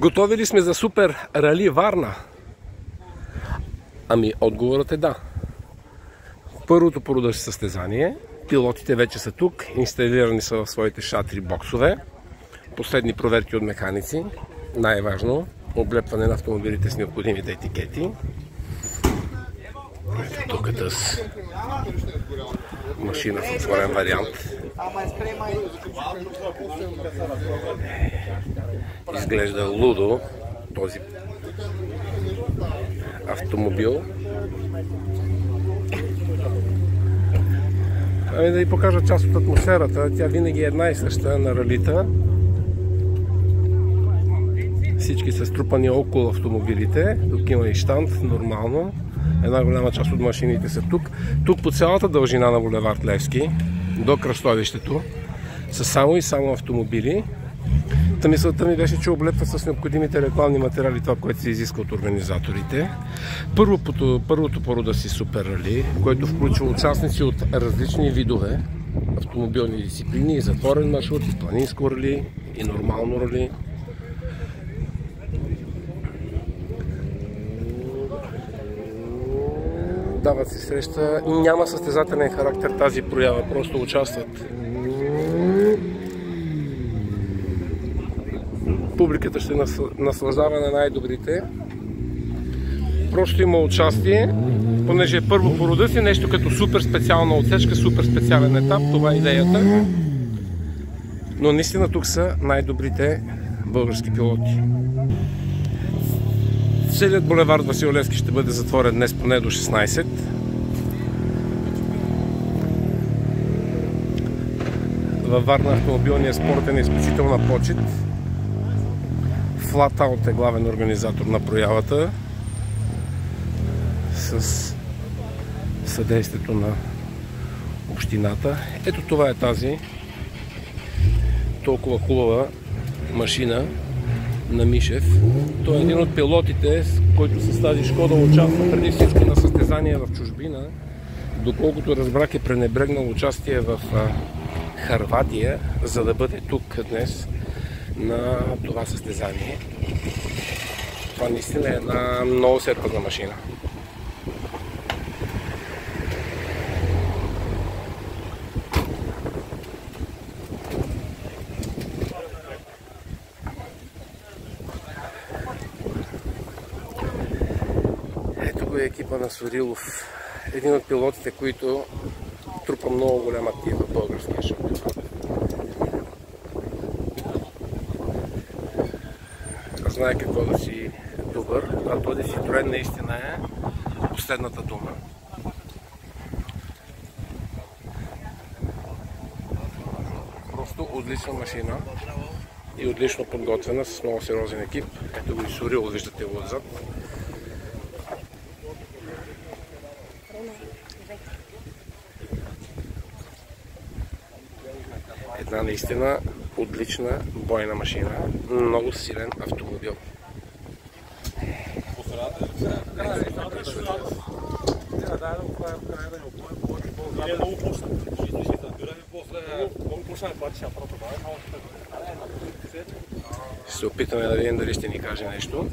Готови ли сме за супер рали Варна? Ами отговорът е да. Първото по рода си състезание. Пилотите вече са тук, инсталирани са в своите шатри боксове. Последни проверки от механици. Най-важно, облепване на автомобилите с необходимите етикети. Тук е с машина в отворен вариант. Изглежда лудо този автомобил. Ами да ви покажа част от атмосферата. Тя винаги е една и съща на ралита. Всички са струпани около автомобилите. Тук има и щанд, нормално. Една голяма част от машините са тук. Тук по цялата дължина на булевард Левски до кръстовището са само и само автомобили. Мисълта ми беше, че облепва с необходимите рекламни материали това, което се изиска от организаторите. Първото по рода си супер рали, което включва участници от различни видове автомобилни дисциплини, и затворен маршрут, и планинско рали, и нормално рали. Дават се среща. Няма състезателен характер тази проява, просто участват. Публиката ще наслаждава на най-добрите. Просто има участие, понеже е първо по рода си, нещо като супер специална отсечка, супер специален етап, това е идеята. Но наистина тук са най-добрите български пилоти. Целият булевард Васил Левски ще бъде затворен днес поне до 16. Във Варна автомобилният спорт е на изключителна почет. Flat-Out е главен организатор на проявата с съдействието на общината. Ето това е тази толкова хубава машина на Мишев. Той е един от пилотите, който с тази Шкода участва преди всичко на състезания в чужбина. Доколкото разбрах, е пренебрегнал участие в Хърватия, за да бъде тук днес на това състезание. Това наистина е една много сериозна машина. Ето го е екипа на Сорилов. Един от пилотите, които трупа много голям актив в българския шампионат. Знае какво да си добър, а този Citroen наистина е последната дума. Просто отлична машина и отлично подготвена с много сериозен екип. Ето го и Сорил, виждате го отзад. Една наистина отлична бойна машина, много силен автомобил. Ще се опитаме да видим дали ще ни каже нещо.